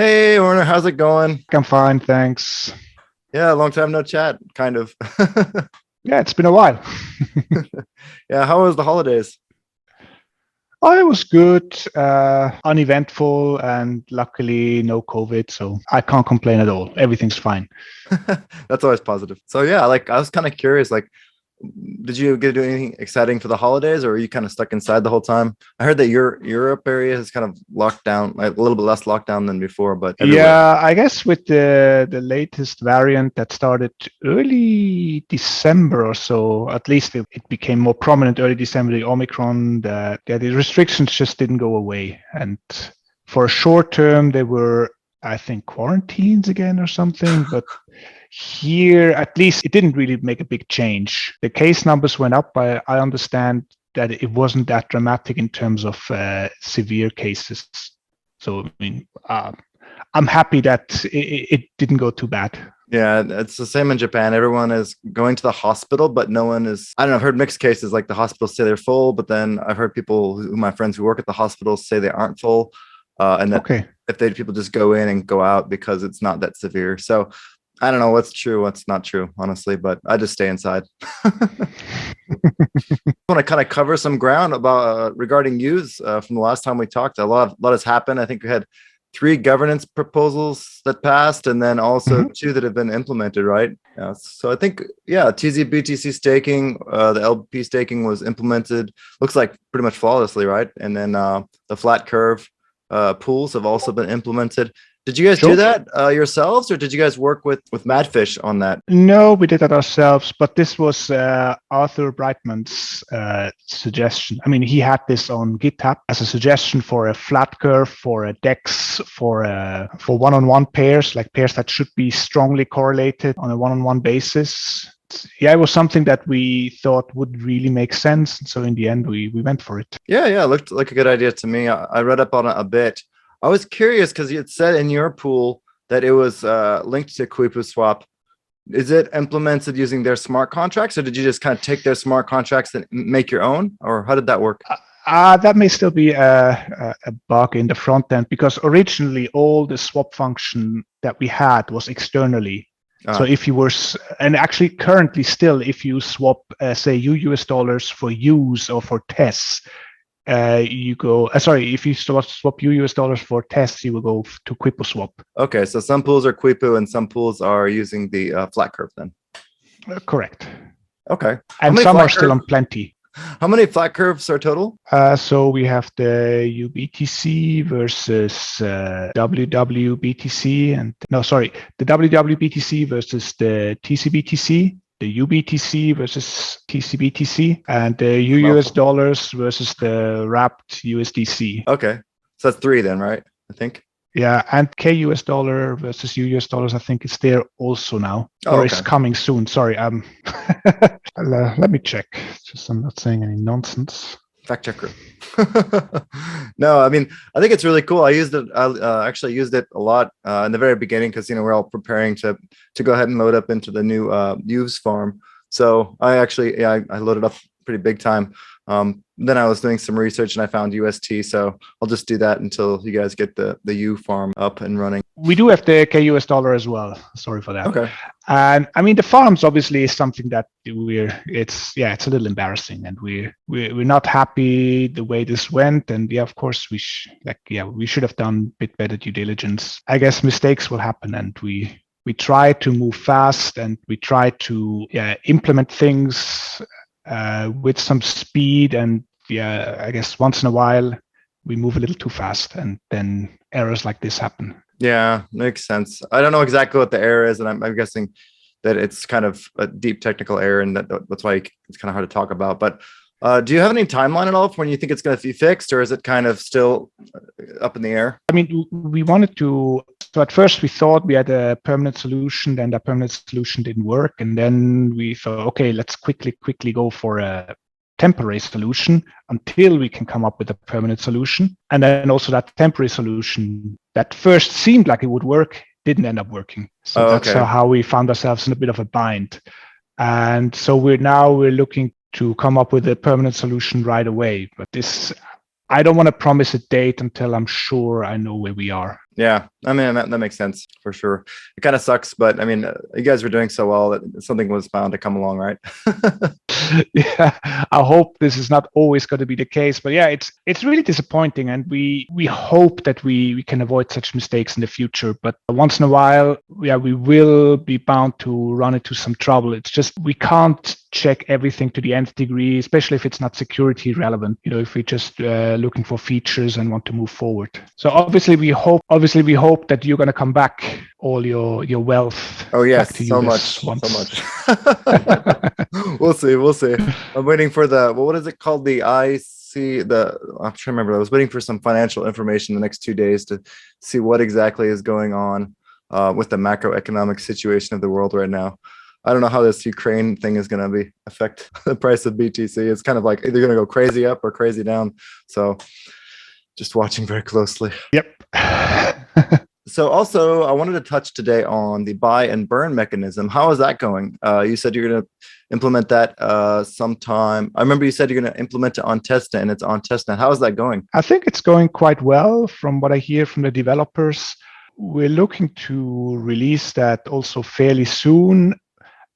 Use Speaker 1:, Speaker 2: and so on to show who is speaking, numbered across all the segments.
Speaker 1: Hey, Orner, how's it going?
Speaker 2: I'm fine, thanks.
Speaker 1: Yeah, long time no chat, kind of.
Speaker 2: Yeah, it's been a while.
Speaker 1: Yeah, how was the holidays?
Speaker 2: Oh, it was good, uneventful, and luckily no COVID, so I can't complain at all. Everything's fine.
Speaker 1: That's always positive. So yeah, like I was kind of curious, like, did you get to do anything exciting for the holidays, or were you kind of stuck inside the whole time? I heard that your Europe area is kind of locked down, like a little bit less lockdown than before, but everywhere.
Speaker 2: Yeah, I guess with the latest variant that started early December or so, at least it became more prominent early December, the Omicron, that yeah, the restrictions just didn't go away. And for a short term, they were, I think, quarantines again or something. But here, at least, it didn't really make a big change. The case numbers went up. I understand that it wasn't that dramatic in terms of severe cases. So, I mean, I'm happy that it didn't go too bad.
Speaker 1: Yeah, it's the same in Japan. Everyone is going to the hospital, but no one is. I don't know. I've heard mixed cases. Like the hospitals say they're full, but then I've heard my friends who work at the hospitals say they aren't full, and that
Speaker 2: Okay.
Speaker 1: if they people just go in and go out because it's not that severe. So I don't know what's true, what's not true, honestly. But I just stay inside. I want to kind of cover some ground about regarding use from the last time we talked. A lot has happened. I think we had three governance proposals that passed, and then also
Speaker 2: Mhm.
Speaker 1: two that have been implemented, right? Yeah. So I think, yeah, TZBTC staking, the LP staking was implemented. Looks like pretty much flawlessly, right? And then the flat curve pools have also been implemented. Did you guys do
Speaker 2: Sure.
Speaker 1: that yourselves, or did you guys work with Madfish on that?
Speaker 2: No, we did that ourselves, but this was Arthur Brightman's suggestion. I mean, he had this on GitHub as a suggestion for a flat curve, for a DEX, for one-on-one pairs, like pairs that should be strongly correlated on a one-on-one basis. Yeah, it was something that we thought would really make sense. So in the end, we went for it.
Speaker 1: Yeah, it looked like a good idea to me. I read up on it a bit. I was curious because you had said in your pool that it was linked to Quipu Swap. Is it implemented using their smart contracts, or did you just kind of take their smart contracts and make your own, or how did that work?
Speaker 2: That may still be a bug in the front end because originally all the swap function that we had was externally. So
Speaker 1: Uh,
Speaker 2: if you were, and actually currently still, if you swap, say, US dollars for use or for tests, you go, sorry, if you swap US dollars for tests, you will go to QuipoSwap.
Speaker 1: okay, so some pools are Quipu and some pools are using the flat curve then.
Speaker 2: Correct.
Speaker 1: Okay. How
Speaker 2: And
Speaker 1: many
Speaker 2: some are
Speaker 1: flat
Speaker 2: still
Speaker 1: curve?
Speaker 2: on plenty.
Speaker 1: How many flat curves are total?
Speaker 2: So we have the UBTC versus WWBTC, and no, sorry, the WWBTC versus the TCBTC, the UBTC versus TCBTC, and the
Speaker 1: It's a
Speaker 2: UUS
Speaker 1: mouthful.
Speaker 2: dollars versus the wrapped USDC.
Speaker 1: Okay, so that's three then, right? I think.
Speaker 2: Yeah, and KUS dollar versus UUS dollars, I think it's there also now,
Speaker 1: Oh,
Speaker 2: or it's
Speaker 1: okay.
Speaker 2: coming soon. Sorry, let me check. Just I'm not saying any nonsense.
Speaker 1: Fact checker. No, I mean, I think it's really cool. I used it. I actually used it a lot in the very beginning because we're all preparing to go ahead and load up into the new Youves farm. So I actually, yeah, I loaded up pretty big time. Then I was doing some research and I found UST. So I'll just do that until you guys get the U farm up and running.
Speaker 2: We do have the KUS dollar as well. Sorry for that.
Speaker 1: Okay.
Speaker 2: And I mean, the farms obviously is something that it's a little embarrassing, and we're not happy the way this went. And yeah, of course, we should have done a bit better due diligence. I guess mistakes will happen, and we try to move fast, and we try to implement things with some speed. And yeah, I guess once in a while we move a little too fast, and then errors like this happen.
Speaker 1: Yeah, makes sense. I don't know exactly what the error is, and I'm guessing that it's kind of a deep technical error, and that's why it's kind of hard to talk about. But do you have any timeline at all for when you think it's going to be fixed, or is it kind of still up in the air?
Speaker 2: I mean, we wanted to. So at first we thought we had a permanent solution, then the permanent solution didn't work, and then we thought, okay, let's quickly go for a temporary solution until we can come up with a permanent solution. And then also that temporary solution that first seemed like it would work didn't end up working. So
Speaker 1: Oh,
Speaker 2: that's
Speaker 1: okay.
Speaker 2: how we found ourselves in a bit of a bind. And so we're looking to come up with a permanent solution right away. But this, I don't want to promise a date until I'm sure I know where we are.
Speaker 1: Yeah, I mean that makes sense for sure. It kind of sucks, but I mean, you guys were doing so well that something was bound to come along, right?
Speaker 2: Yeah, I hope this is not always going to be the case, but yeah, it's really disappointing, and we hope that we can avoid such mistakes in the future. But once in a while, yeah, we will be bound to run into some trouble. It's just we can't check everything to the nth degree, especially if it's not security relevant. If we're just looking for features and want to move forward. So obviously we hope that you're going to come back all your wealth
Speaker 1: Oh
Speaker 2: back to
Speaker 1: yes,
Speaker 2: you
Speaker 1: so
Speaker 2: this
Speaker 1: much, so
Speaker 2: once.
Speaker 1: much. We'll see, we'll see. I'm waiting for the what is it called? The IC, the I'm trying to remember. I was waiting for some financial information the next 2 days to see what exactly is going on with the macroeconomic situation of the world right now. I don't know how this Ukraine thing is going to be affect the price of BTC. It's kind of like either going to go crazy up or crazy down. So just watching very closely.
Speaker 2: Yep.
Speaker 1: So also, I wanted to touch today on the buy and burn mechanism. How is that going? You said you're going to implement that sometime. I remember you said you're going to implement it on testnet, and it's on testnet. How is that going?
Speaker 2: I think it's going quite well from what I hear from the developers. We're looking to release that also fairly soon.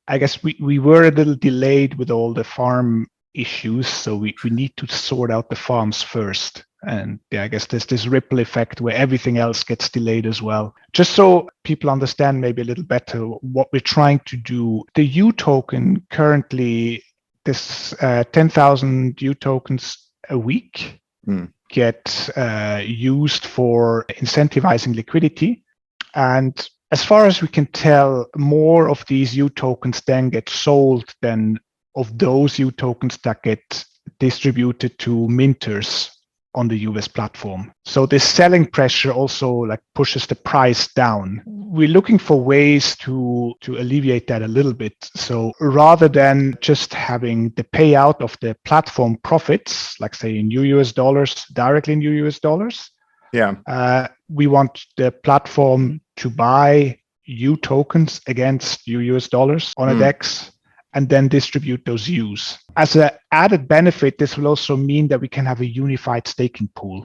Speaker 2: I guess we were a little delayed with all the farm issues, so we need to sort out the farms first. And yeah, I guess there's this ripple effect where everything else gets delayed as well. Just so people understand maybe a little better what we're trying to do. The U token currently, this 10,000 U tokens a week get used for incentivizing liquidity. And as far as we can tell, more of these U tokens then get sold than of those U tokens that get distributed to minters on the US platform. So this selling pressure also pushes the price down. We're looking for ways to alleviate that a little bit. So rather than just having the payout of the platform profits, like say in US dollars, directly in US dollars, we want the platform to buy U tokens against US dollars on a DEX and then distribute those U's. As an added benefit, this will also mean that we can have a unified staking pool.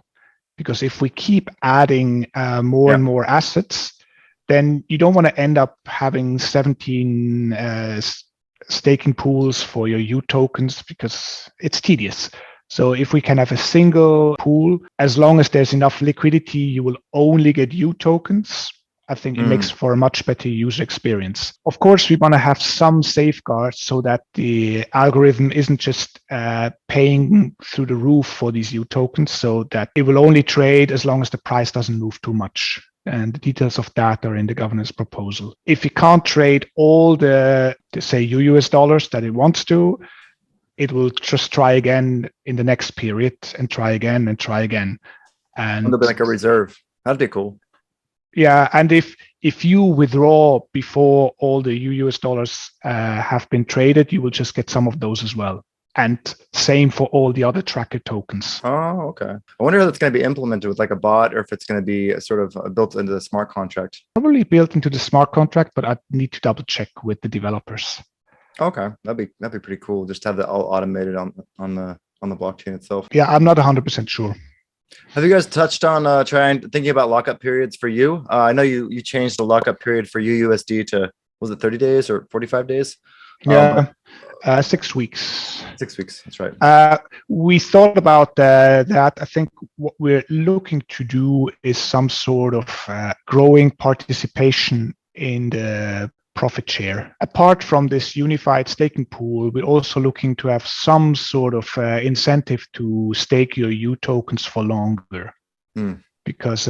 Speaker 2: Because if we keep adding more and more assets, then you don't want to end up having 17 staking pools for your U tokens because it's tedious. So if we can have a single pool, as long as there's enough liquidity, you will only get U tokens. I think it makes for a much better user experience. Of course, we want to have some safeguards so that the algorithm isn't just paying through the roof for these U tokens, so that it will only trade as long as the price doesn't move too much. And the details of that are in the governance proposal. If it can't trade all the say US dollars that it wants to, it will just try again in the next period and try again and try again. And
Speaker 1: it'll be like a reserve. That'd be cool.
Speaker 2: Yeah, and if you withdraw before all the US dollars have been traded, you will just get some of those as well. And same for all the other tracker tokens.
Speaker 1: Oh, okay. I wonder if that's going to be implemented with like a bot or if it's going to be sort of built into the smart contract.
Speaker 2: Probably built into the smart contract, but I need to double check with the developers.
Speaker 1: Okay, that'd be pretty cool. Just have that all automated on the blockchain itself.
Speaker 2: Yeah, I'm not 100% sure.
Speaker 1: Have you guys touched on thinking about lockup periods for you? I know you changed the lockup period for UUSD to, was it 30 days or 45 days?
Speaker 2: Yeah, 6 weeks.
Speaker 1: 6 weeks, that's right.
Speaker 2: We thought about that. I think what we're looking to do is some sort of growing participation in the profit share. Apart from this unified staking pool, we're also looking to have some sort of incentive to stake your U tokens for longer. Because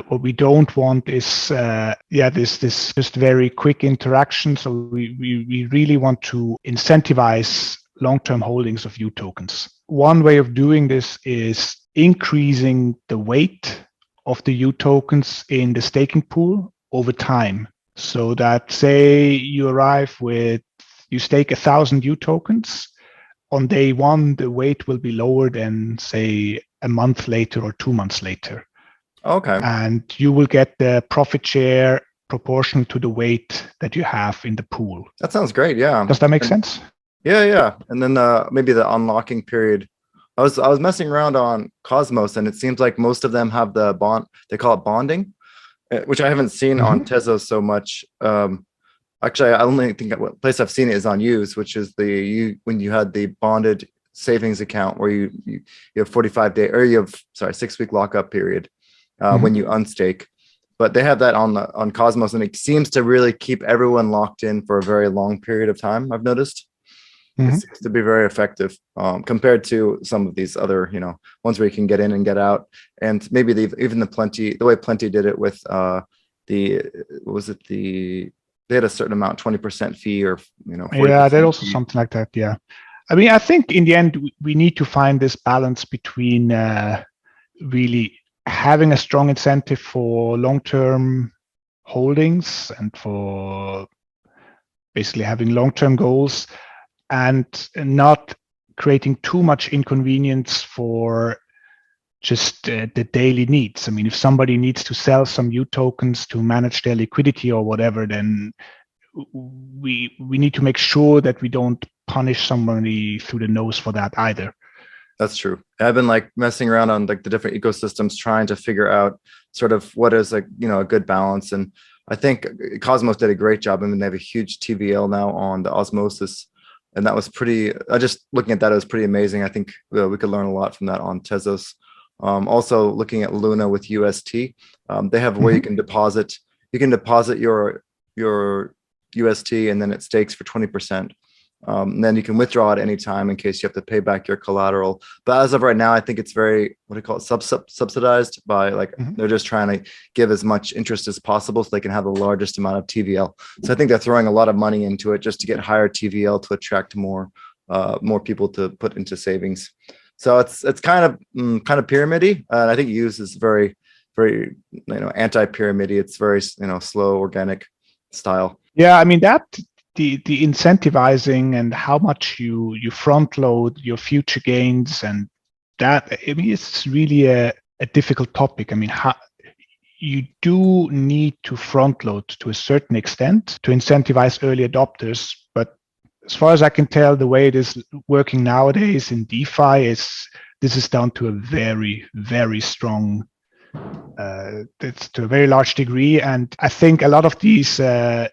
Speaker 2: what we don't want is this just very quick interaction. So we really want to incentivize long-term holdings of U tokens. One way of doing this is increasing the weight of the U tokens in the staking pool over time. So that say you stake 1,000 U tokens, on day one, the weight will be lower than say a month later or 2 months later.
Speaker 1: Okay.
Speaker 2: And you will get the profit share proportional to the weight that you have in the pool.
Speaker 1: That sounds great. Yeah.
Speaker 2: Does that make sense?
Speaker 1: Yeah. And then maybe the unlocking period. I was messing around on Cosmos, and it seems like most of them have the bond. They call it bonding. which I haven't seen on
Speaker 2: Mhm.
Speaker 1: Tezos so much. Actually, I only think what place I've seen it is on Youves, which is when you had the bonded savings account where you have 45 day, or you have, sorry, 6 week lockup period when
Speaker 2: Mhm.
Speaker 1: you unstake. But they have that on Cosmos, and it seems to really keep everyone locked in for a very long period of time. I've noticed it
Speaker 2: Mhm.
Speaker 1: seems to be very effective compared to some of these other, ones where you can get in and get out. And maybe even the way Plenty did it with the, what was it, they had a certain amount, 20% fee, or
Speaker 2: Yeah, there's
Speaker 1: 40%
Speaker 2: also
Speaker 1: fee.
Speaker 2: something like that. Yeah. I mean, I think in the end, we need to find this balance between really having a strong incentive for long-term holdings and for basically having long-term goals, and not creating too much inconvenience for just the daily needs. I mean, if somebody needs to sell some U tokens to manage their liquidity or whatever, then we need to make sure that we don't punish somebody through the nose for that either.
Speaker 1: That's true. I've been like messing around on like the different ecosystems, trying to figure out sort of what is like, a good balance. And I think Cosmos did a great job. I mean, they have a huge TVL now on the osmosis. And that was pretty, I just looking at that, it was pretty amazing. I think we could learn a lot from that on Tezos. Also looking at Luna with UST, they have where
Speaker 2: Mm-hmm.
Speaker 1: you can deposit your UST, and then it stakes for 20%. And then you can withdraw at any time in case you have to pay back your collateral. But as of right now, I think it's very, what do you call it, subsidized by, like,
Speaker 2: Mm-hmm.
Speaker 1: they're just trying to give as much interest as possible so they can have the largest amount of TVL. So I think they're throwing a lot of money into it just to get higher TVL to attract more people to put into savings. So it's kind of pyramidy, and I think Youves is very anti-pyramidy. It's very slow, organic style.
Speaker 2: Yeah, I mean that the incentivizing and how much you front load your future gains, and that, I mean, it's really a difficult topic. I mean, how you do need to front load to a certain extent to incentivize early adopters, but as far as I can tell, the way it is working nowadays in DeFi is this is down to a very, very strong, it's to a very large degree. And I think a lot of these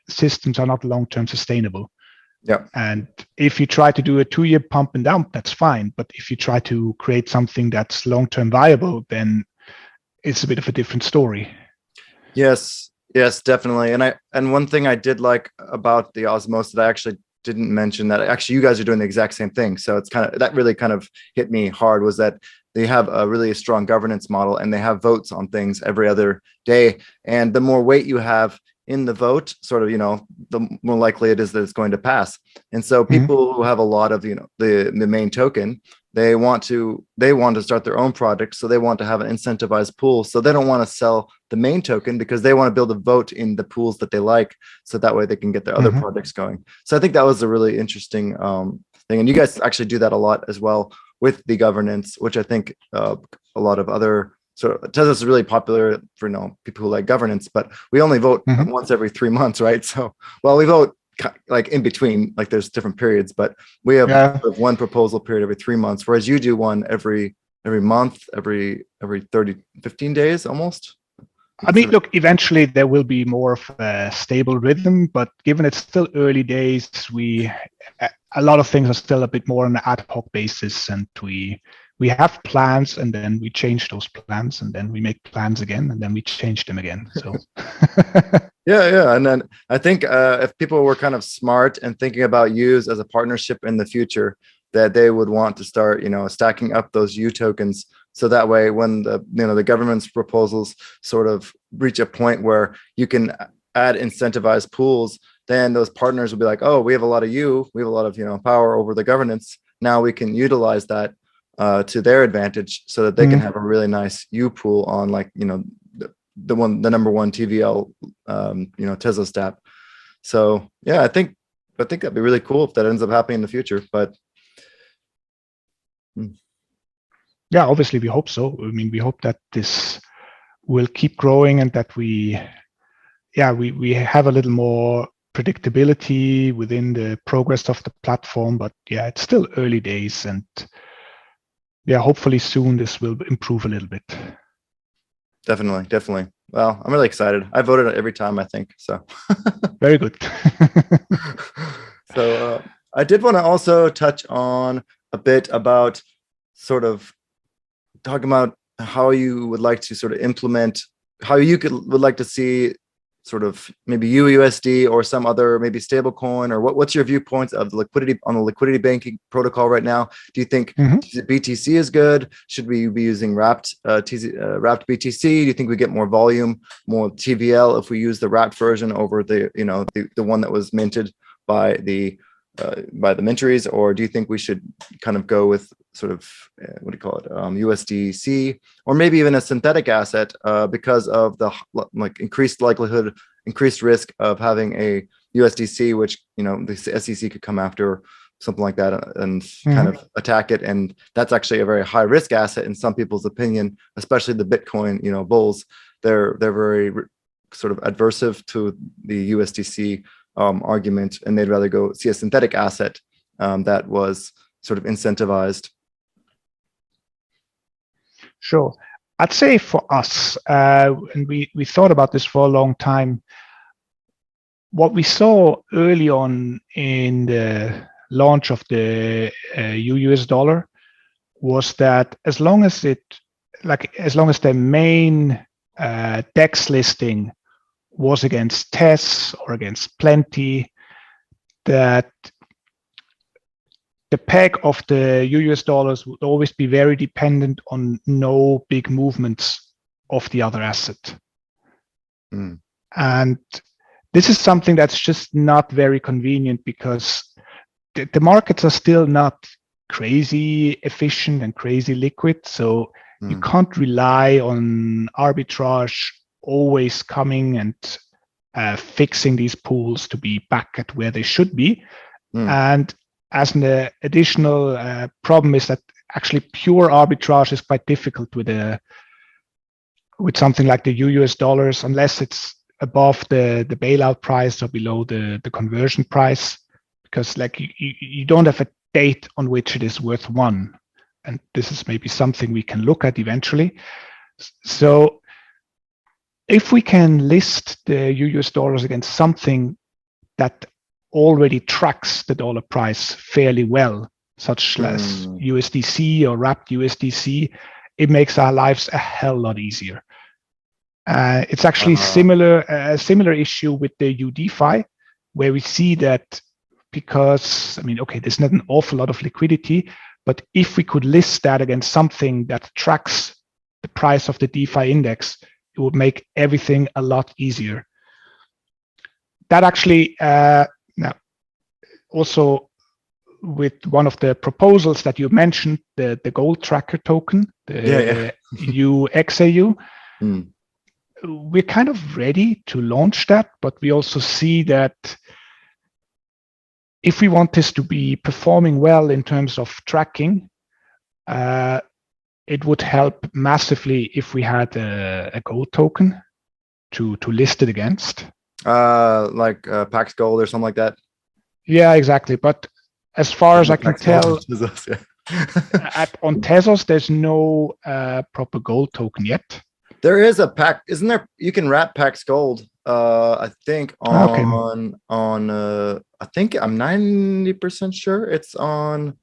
Speaker 2: systems are not long-term sustainable.
Speaker 1: Yeah.
Speaker 2: And if you try to do a 2 year pump and dump, that's fine. But if you try to create something that's long-term viable, then it's a bit of a different story.
Speaker 1: Yes, definitely. And one thing I did like about the Osmos that I actually didn't mention, that actually you guys are doing the exact same thing. So it's kind of, that really kind of hit me hard, was that they have a really strong governance model, and they have votes on things every other day. And the more weight you have in the vote, sort of, the more likely it is that it's going to pass. And so
Speaker 2: Mhm.
Speaker 1: people who have a lot of, the main token, they want to start their own project, so they want to have an incentivized pool, so they don't want to sell the main token because they want to build a vote in the pools that they like, so that way they can get their other
Speaker 2: Mhm.
Speaker 1: projects going. So I think that was a really interesting thing, and you guys actually do that a lot as well with the governance, which I think a lot of other, so Tezos is really popular for people who like governance, but we only vote
Speaker 2: Mhm.
Speaker 1: once every 3 months, right? So, well, we vote like in between, like there's different periods, but we have
Speaker 2: Yeah.
Speaker 1: one proposal period every 3 months, whereas you do one every month, every 30, 15 days almost.
Speaker 2: I mean, look, eventually there will be more of a stable rhythm, but given it's still early days, a lot of things are still a bit more on an ad hoc basis, and we have plans, and then we change those plans, and then we make plans again, and then we change them again. So
Speaker 1: Yeah. And then I think if people were kind of smart and thinking about Youves as a partnership in the future, that they would want to start, stacking up those U tokens. So that way, when the government's proposals sort of reach a point where you can add incentivized pools, then those partners will be like, oh, we have a lot of we have a lot of, power over the governance. Now we can utilize that to their advantage, so that they can have a really nice U pool on, like, the number one TVL, Tezos Defi. So yeah, I think that'd be really cool if that ends up happening in the future. But
Speaker 2: yeah, obviously we hope so. I mean, we hope that this will keep growing, and that we have a little more predictability within the progress of the platform. But yeah, it's still early days, and yeah, hopefully soon this will improve a little bit.
Speaker 1: Definitely, definitely. Well, I'm really excited. I voted every time, I think. So,
Speaker 2: Very good.
Speaker 1: so I did want to also touch on a bit about sort of talking about how you would like to sort of implement, how you would like to see sort of maybe UUSD or some other maybe stable coin, or what's your viewpoints of the liquidity on the liquidity banking protocol right now? Do you think
Speaker 2: Mhm.
Speaker 1: BTC is good? Should we be using wrapped BTC? Do you think we get more volume, more TVL if we use the wrapped version over the the one that was minted by the minteries, or do you think we should kind of go with sort of what do you call it, USDC, or maybe even a synthetic asset because of the like increased likelihood, increased risk of having a USDC, which the SEC could come after something like that and kind of attack it, and that's actually a very high risk asset in some people's opinion, especially the Bitcoin bulls. They're very sort of adversive to the USDC argument, and they'd rather go see a synthetic asset that was sort of incentivized.
Speaker 2: Sure. I'd say for us, and we thought about this for a long time, what we saw early on in the launch of the US dollar was that as long as the main DEX listing was against TES or against Plenty, that the peg of the US dollars would always be very dependent on no big movements of the other asset. And this is something that's just not very convenient because the markets are still not crazy efficient and crazy liquid. So you can't rely on arbitrage always coming and fixing these pools to be back at where they should be. And as an additional problem is that actually pure arbitrage is quite difficult with something like the US dollars, unless it's above the bailout price or below the conversion price, because like you don't have a date on which it is worth one. And this is maybe something we can look at eventually. So if we can list the US dollars against something that already tracks the dollar price fairly well, such as USDC or wrapped USDC, it makes our lives a hell lot easier. It's actually a similar issue with the UDeFi, where we see that because, there's not an awful lot of liquidity, but if we could list that against something that tracks the price of the DeFi index, it would make everything a lot easier. That actually, now, also with one of the proposals that you mentioned, the gold tracker token, the UXAU, we're kind of ready to launch that, but we also see that if we want this to be performing well in terms of tracking, it would help massively if we had a gold token to list it against.
Speaker 1: Like Pax Gold or something like that.
Speaker 2: Yeah, exactly. But as far as I can tell, on Tezos, there's no proper gold token yet.
Speaker 1: There is a pack, isn't there? You can wrap Pax Gold. I think on I think I'm 90% sure it's on,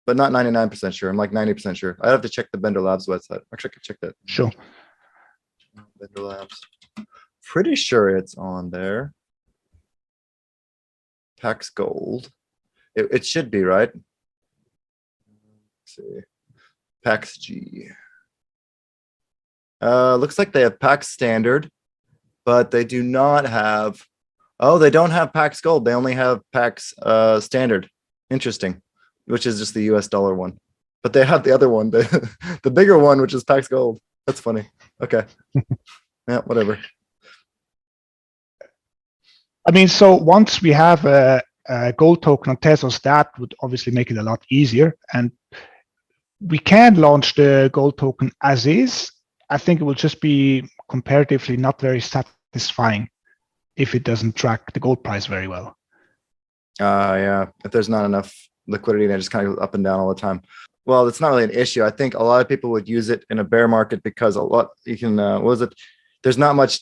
Speaker 1: but not 99% sure. I'm like 90% sure. I have to check the Bender Labs website. Actually, I could check that.
Speaker 2: Sure.
Speaker 1: Bender Labs. Pretty sure it's on there. Pax Gold. It should be, right? Let's see. Pax G. Looks like they have Pax Standard, but they do not have. Oh, they don't have Pax Gold. They only have Pax Standard. Interesting, which is just the US dollar one. But they have the other one, the bigger one, which is Pax Gold. That's funny. Okay. Yeah, whatever.
Speaker 2: So once we have a gold token on Tezos, that would obviously make it a lot easier. And we can launch the gold token as is. I think it will just be comparatively not very satisfying if it doesn't track the gold price very well.
Speaker 1: Yeah, if there's not enough liquidity, they just kind of go up and down all the time. well, it's not really an issue. I think a lot of people would use it in a bear market because a lot you can what was it? There's not much,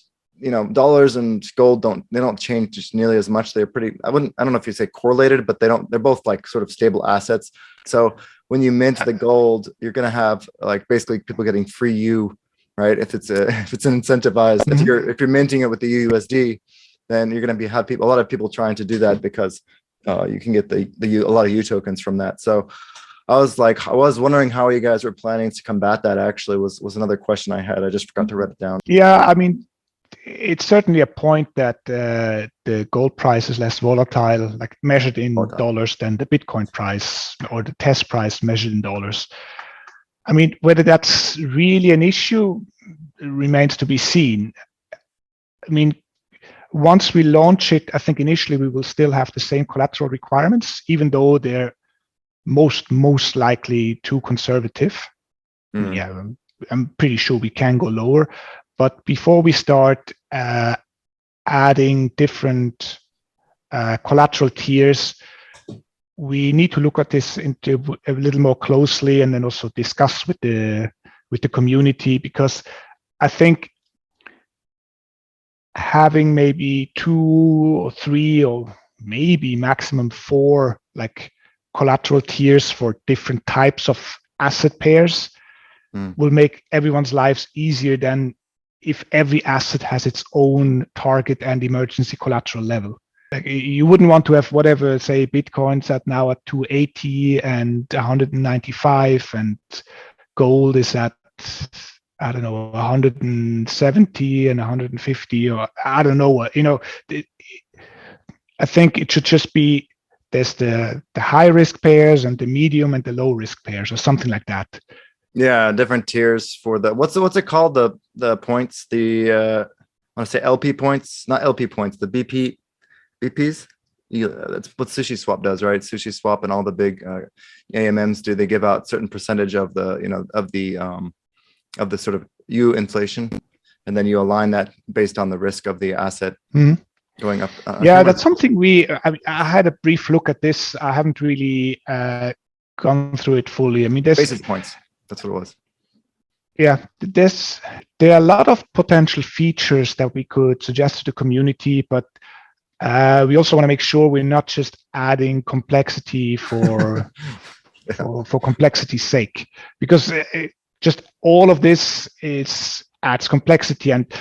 Speaker 1: dollars and gold don't change just nearly as much. They're pretty, I don't know if you say correlated, but they're both like sort of stable assets. So when you mint the gold, you're gonna have like basically people getting free U, right? If it's an incentivized, if you're minting it with the USD, then you're gonna have a lot of people trying to do that because you can get a lot of U tokens from that. So I was wondering how you guys were planning to combat that. Actually, was another question I had. I just forgot to write it down.
Speaker 2: Yeah, I mean, it's certainly a point that the gold price is less volatile, like measured in dollars, than the Bitcoin price or the test price measured in dollars. I mean, whether that's really an issue remains to be seen. I mean, once we launch it, I think initially we will still have the same collateral requirements, even though they're most likely too conservative. Yeah, I'm pretty sure we can go lower. But before we start adding different collateral tiers, we need to look at this into a little more closely, and then also discuss with the community, because I think having maybe 2 or 3 or maybe maximum 4 like collateral tiers for different types of asset pairs will make everyone's lives easier than if every asset has its own target and emergency collateral level. Like, you wouldn't want to have whatever, say, Bitcoin's now at 280 and 195, and gold is at, I don't know, 170 and 150, or I don't know what, I think it should just be, there's the high risk pairs and the medium and the low risk pairs, or something like that.
Speaker 1: Yeah, different tiers for the what's it called, the points, the I want to say LP points, not LP points, the BPs. That's what Sushi Swap does, right? Sushi Swap and all the big AMMs do. They give out certain percentage of the of the sort of U inflation, and then you align that based on the risk of the asset going up.
Speaker 2: Yeah, that's something I had a brief look at this. I haven't really gone through it fully. I mean, there's
Speaker 1: basis points. That's what it was.
Speaker 2: Yeah, there are a lot of potential features that we could suggest to the community, but we also want to make sure we're not just adding complexity for for complexity's sake, because just all of this adds complexity, and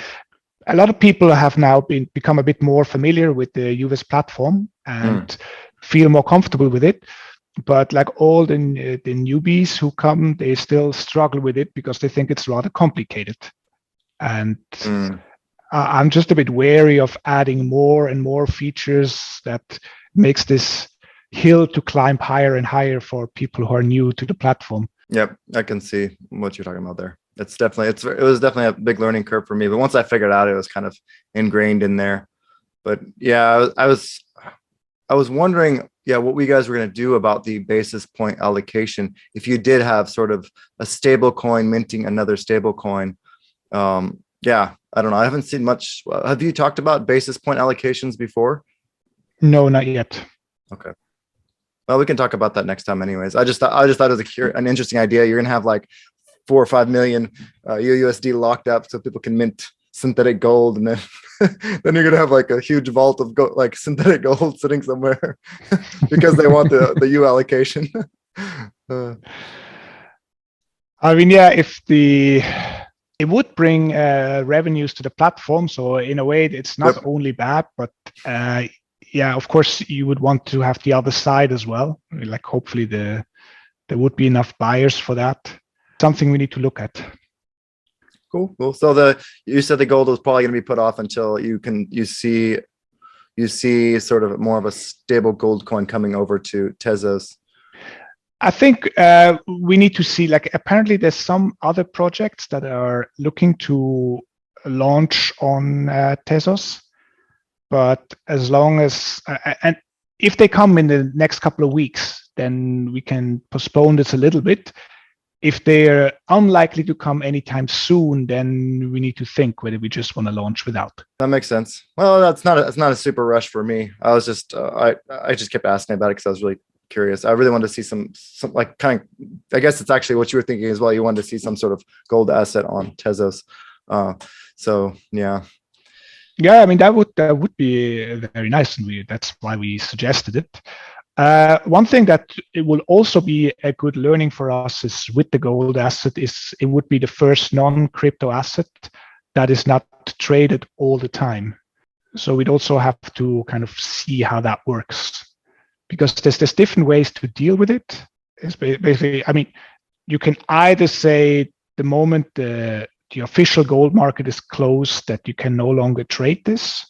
Speaker 2: a lot of people have now become a bit more familiar with the Youves platform and feel more comfortable with it. But like all the newbies who come, they still struggle with it because they think it's rather complicated. And I'm just a bit wary of adding more and more features that makes this hill to climb higher and higher for people who are new to the platform.
Speaker 1: Yep, I can see what you're talking about there. It was definitely a big learning curve for me. But once I figured it out, it was kind of ingrained in there. But yeah, I was wondering, what we guys were going to do about the basis point allocation if you did have sort of a stable coin minting another stable coin. I don't know. I haven't seen much. Have you talked about basis point allocations before?
Speaker 2: No, not yet.
Speaker 1: Okay. Well, we can talk about that next time anyways. I just thought it was an interesting idea. You're going to have like 4 or 5 million UUSD locked up so people can mint synthetic gold, and then then you're gonna have like a huge vault of like synthetic gold sitting somewhere because they want the U allocation.
Speaker 2: I mean, yeah, it would bring revenues to the platform, so in a way it's not only bad, but yeah, of course you would want to have the other side as well. Like, hopefully there would be enough buyers for that. Something we need to look at.
Speaker 1: Cool. So you said the gold was probably going to be put off until you see sort of more of a stable gold coin coming over to Tezos.
Speaker 2: I think we need to see, like, apparently there's some other projects that are looking to launch on Tezos, but as long as and if they come in the next couple of weeks, then we can postpone this a little bit. If they're unlikely to come anytime soon, then we need to think whether we just want to launch without.
Speaker 1: That makes sense. Well, it's not a super rush for me. I was just I just kept asking about it because I was really curious. I really wanted to see some like kind of, I guess it's actually what you were thinking as well. You wanted to see some sort of gold asset on Tezos. So yeah.
Speaker 2: Yeah, I mean that would be very nice, and that's why we suggested it. One thing that it will also be a good learning for us is with the gold asset is it would be the first non-crypto asset that is not traded all the time. So we'd also have to kind of see how that works, because there's different ways to deal with it. It's basically, I mean, you can either say the moment the official gold market is closed that you can no longer trade this,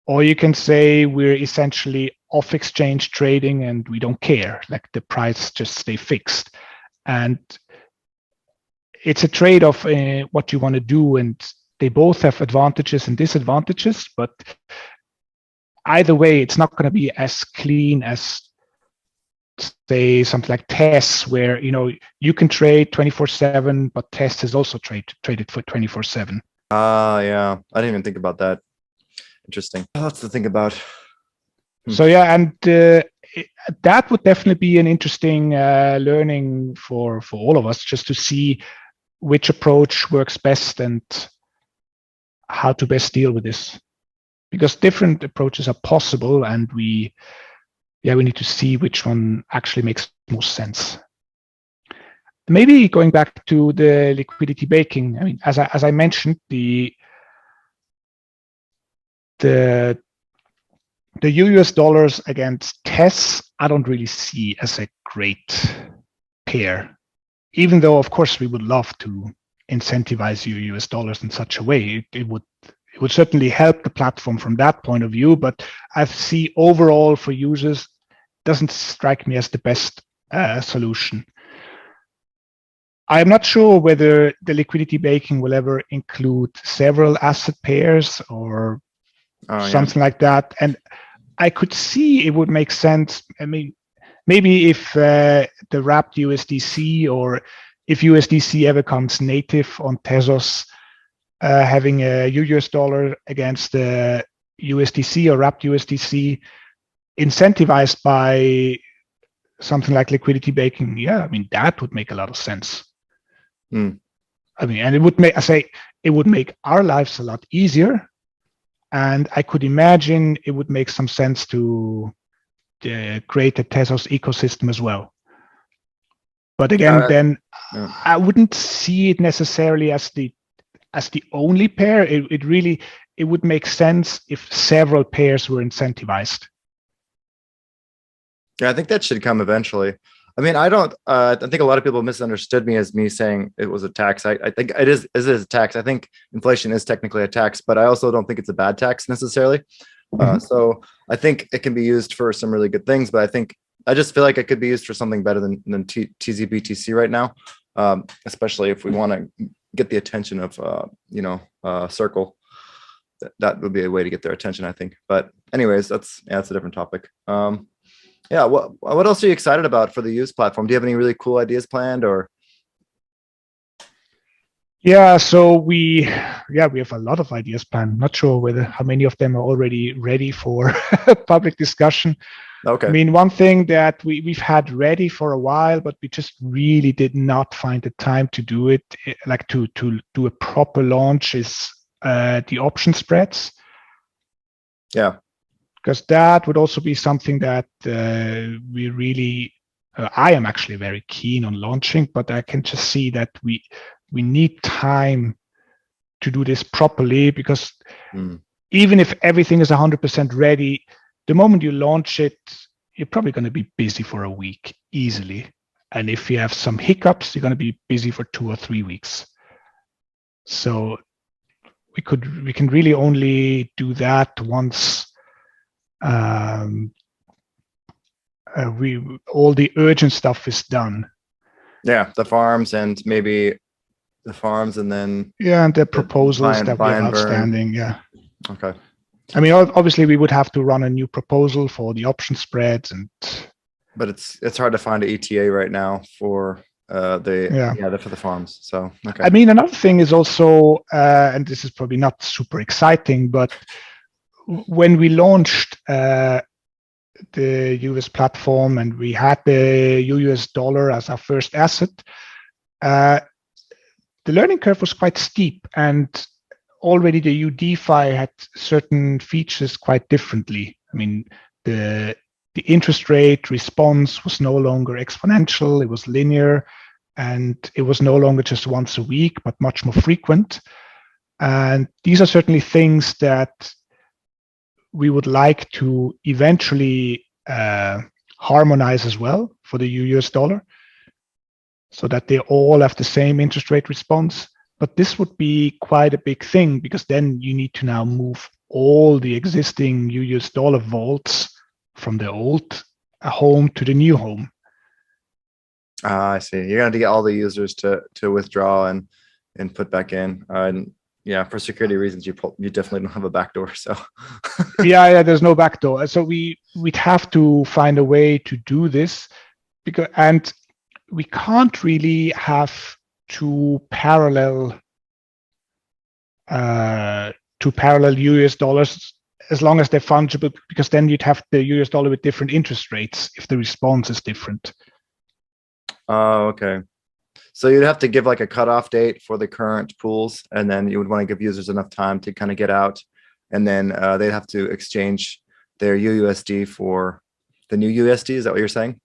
Speaker 2: or you can say we're essentially off exchange trading and we don't care, like the price just stay fixed. And it's a trade-off what you want to do, and they both have advantages and disadvantages, but either way, it's not going to be as clean as, say, something like Tez, where you can trade 24/7, but Tez is also traded for 24/7.
Speaker 1: Yeah, I didn't even think about that. Interesting. Lots to think about.
Speaker 2: So yeah, and that would definitely be an interesting learning for all of us, just to see which approach works best and how to best deal with this, because different approaches are possible, and we need to see which one actually makes most sense. Maybe going back to the liquidity baking, I mean, as I mentioned, the US dollars against Tez, I don't really see as a great pair, even though, of course, we would love to incentivize US dollars in such a way. It would certainly help the platform from that point of view, but I see overall for users, doesn't strike me as the best solution. I'm not sure whether the liquidity baking will ever include several asset pairs or something like that. And I could see it would make sense. I mean, maybe if the wrapped USDC, or if USDC ever comes native on Tezos, having a US dollar against the USDC or wrapped USDC incentivized by something like liquidity baking, yeah, I mean, that would make a lot of sense. I mean, and it would make our lives a lot easier. And I could imagine it would make some sense to create a Tezos ecosystem as well. But again, then I wouldn't see it necessarily as the only pair. It would make sense if several pairs were incentivized.
Speaker 1: Yeah, I think that should come eventually. I mean, I think a lot of people misunderstood me as me saying it was a tax. I think it is a tax. I think inflation is technically a tax, but I also don't think it's a bad tax necessarily. So I think it can be used for some really good things, but I just feel like it could be used for something better than TZBTC right now, especially if we want to get the attention of Circle. That would be a way to get their attention, I think. But anyways, that's a different topic. Yeah, what else are you excited about for the Youves platform? Do you have any really cool ideas planned, or?
Speaker 2: Yeah, so we have a lot of ideas planned. Not sure how many of them are already ready for public discussion.
Speaker 1: Okay.
Speaker 2: I mean, one thing that we've had ready for a while, but we just really did not find the time to do it, like to do a proper launch, is the option spreads.
Speaker 1: Yeah.
Speaker 2: Because that would also be something that we really, I am actually very keen on launching, but I can just see that we need time to do this properly, because even if everything is 100% ready, the moment you launch it, you're probably going to be busy for a week easily. And if you have some hiccups, you're going to be busy for 2 or 3 weeks. So we can really only do that once all the urgent stuff is done.
Speaker 1: Yeah, the farms and maybe the farms, and then
Speaker 2: and the proposals that we have outstanding. Yeah.
Speaker 1: Okay.
Speaker 2: I mean, obviously, we would have to run a new proposal for the option spreads,
Speaker 1: but it's hard to find an ETA right now for for the farms. So okay.
Speaker 2: I mean, another thing is also, and this is probably not super exciting, but when we launched the US platform and we had the US dollar as our first asset, the learning curve was quite steep, and already the UDeFi had certain features quite differently. I mean, the interest rate response was no longer exponential, it was linear, and it was no longer just once a week, but much more frequent. And these are certainly things that we would like to eventually harmonize as well for the US dollar, so that they all have the same interest rate response. But this would be quite a big thing, because then you need to now move all the existing US dollar vaults from the old home to the new home.
Speaker 1: I see. You're gonna have to get all the users to withdraw and put back in. And yeah, for security reasons, you definitely don't have a backdoor. So
Speaker 2: yeah, there's no backdoor. So we'd have to find a way to do this, and we can't really have two parallel US dollars as long as they're fungible, because then you'd have the US dollar with different interest rates if the response is different.
Speaker 1: Oh, okay. So you'd have to give like a cutoff date for the current pools, and then you would want to give users enough time to kind of get out, and then they'd have to exchange their UUSD for the new USD. Is that what you're saying?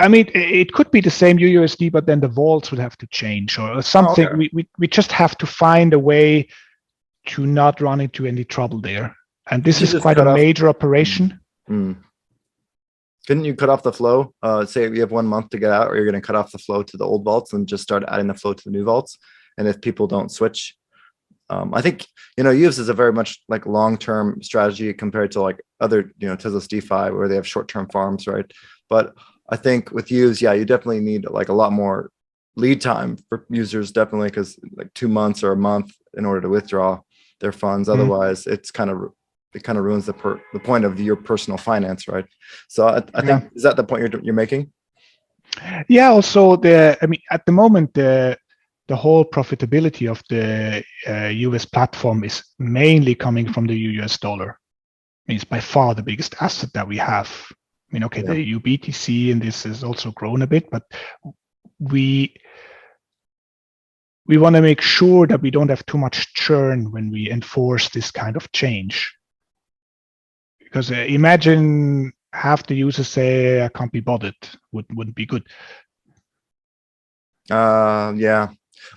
Speaker 2: I mean, it could be the same UUSD, but then the vaults would have to change or something.
Speaker 1: Oh, okay.
Speaker 2: We just have to find a way to not run into any trouble there. And this is quite a major operation.
Speaker 1: Couldn't you cut off the flow? Say you have 1 month to get out, or you're going to cut off the flow to the old vaults and just start adding the flow to the new vaults. And if people don't switch, I think, Youves is a very much like long-term strategy compared to like other, Tezos Defi where they have short-term farms, right? But I think with Youves, yeah, you definitely need like a lot more lead time for users, definitely, because like 2 months or a month in order to withdraw their funds. Otherwise, it kind of ruins the point of your personal finance, right? So I think, is that the point you're making?
Speaker 2: Yeah. Also, at the moment, the whole profitability of the US platform is mainly coming from the US dollar. I mean, it's by far the biggest asset that we have. I mean, okay, the UBTC and this has also grown a bit, but we want to make sure that we don't have too much churn when we enforce this kind of change. Because imagine half the users say, I can't be bothered, wouldn't be good.
Speaker 1: Yeah.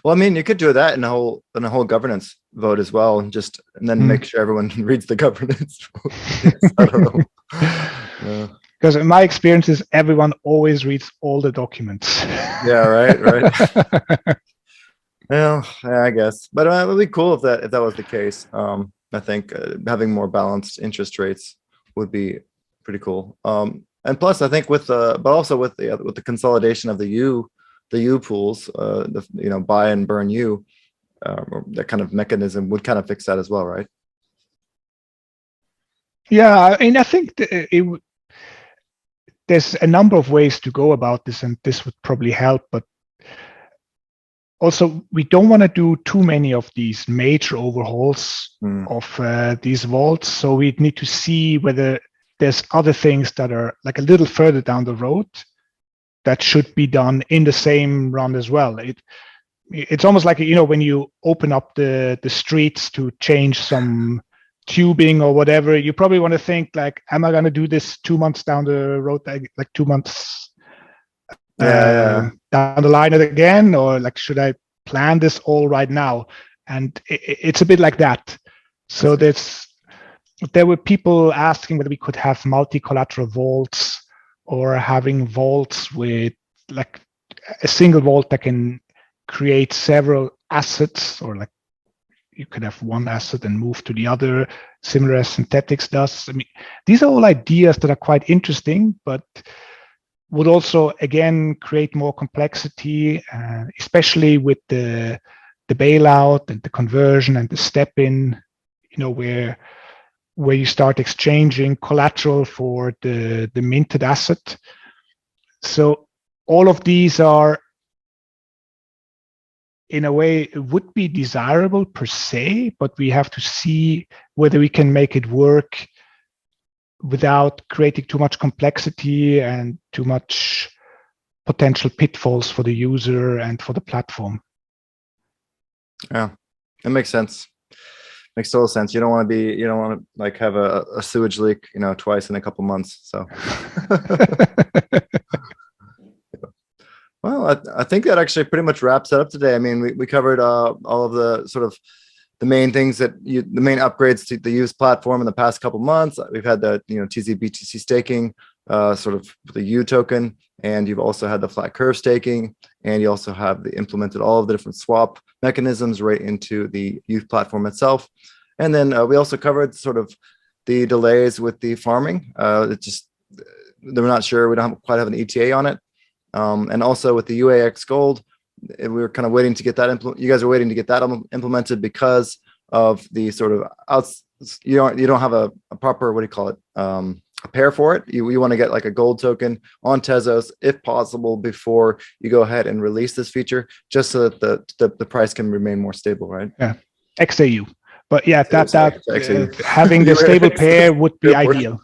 Speaker 1: Well, I mean, you could do that in a whole governance vote as well, and then make sure everyone reads the governance vote. I don't know.
Speaker 2: Yeah. Because in my experience is everyone always reads all the documents.
Speaker 1: Yeah, right. Well, yeah, I guess, but it would be cool if that was the case. I think having more balanced interest rates would be pretty cool. And plus, I think but also with the consolidation of the U pools, buy and burn U, that kind of mechanism would kind of fix that as well, right?
Speaker 2: Yeah, and I think there's a number of ways to go about this, and this would probably help. But also, we don't want to do too many of these major overhauls of these vaults. So we need to see whether there's other things that are like a little further down the road that should be done in the same run as well. It's almost like, when you open up the streets to change some tubing or whatever, you probably want to think like, am I going to do this 2 months down the road, like 2 months down the line again, or like, should I plan this all right now? And it's a bit like that. So there were people asking whether we could have multi-collateral vaults, or having vaults with like a single vault that can create several assets, or like you could have one asset and move to the other, similar as Synthetics does. I mean, these are all ideas that are quite interesting, but would also, again, create more complexity, especially with the bailout and the conversion and the step in, where you start exchanging collateral for the minted asset. So all of these are, in a way, it would be desirable per se, but we have to see whether we can make it work without creating too much complexity and too much potential pitfalls for the user and for the platform.
Speaker 1: Yeah, it makes sense. Makes total sense. You don't want to like have a sewage leak, twice in a couple months. So, well, I think that actually pretty much wraps it up today. I mean, we covered all of the sort of the main things the main upgrades to the Youves platform in the past couple months. We've had the TZ/BTC staking, sort of the U token, and you've also had the flat curve staking, and you also have implemented all of the different swap mechanisms right into the Youves platform itself. And then we also covered sort of the delays with the farming. It's just they're not sure. We don't quite have an ETA on it, and also with the UAX Gold. We were kind of waiting to get that you guys are waiting to get that implemented because of the sort of you don't have a proper, what do you call it, a pair for it. You want to get like a gold token on Tezos if possible before you go ahead and release this feature, just so that the price can remain more stable, right?
Speaker 2: Yeah, XAU. But yeah,
Speaker 1: XAU.
Speaker 2: Having the stable pair would be ideal.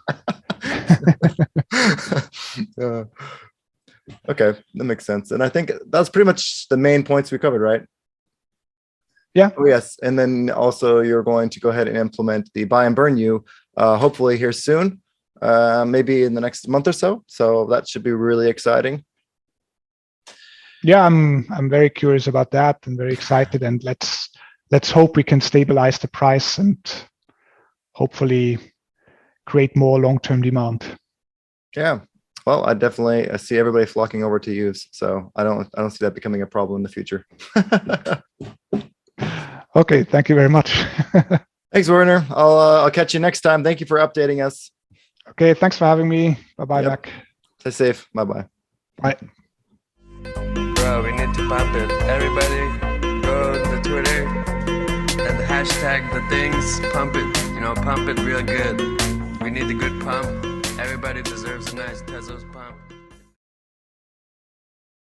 Speaker 1: Okay, that makes sense. And I think that's pretty much the main points we covered, right?
Speaker 2: Yeah.
Speaker 1: Oh, yes. And then also you're going to go ahead and implement the buy and burn you, hopefully here soon, maybe in the next month or so. So that should be really exciting.
Speaker 2: Yeah, I'm very curious about that and very excited. And let's hope we can stabilize the price and hopefully create more long-term demand.
Speaker 1: Yeah. Well, I definitely see everybody flocking over to Youves, so I don't see that becoming a problem in the future.
Speaker 2: Okay, thank you very much.
Speaker 1: Thanks, Werner. I'll catch you next time. Thank you for updating us.
Speaker 2: Okay, thanks for having me. Bye-bye, Mac.
Speaker 1: Stay safe. Bye-bye.
Speaker 2: Bye.
Speaker 3: Bro, we need to pump it. Everybody, go to the Twitter and hashtag the things. Pump it. Pump it real good. We need a good pump. Everybody deserves a nice Tezos pump.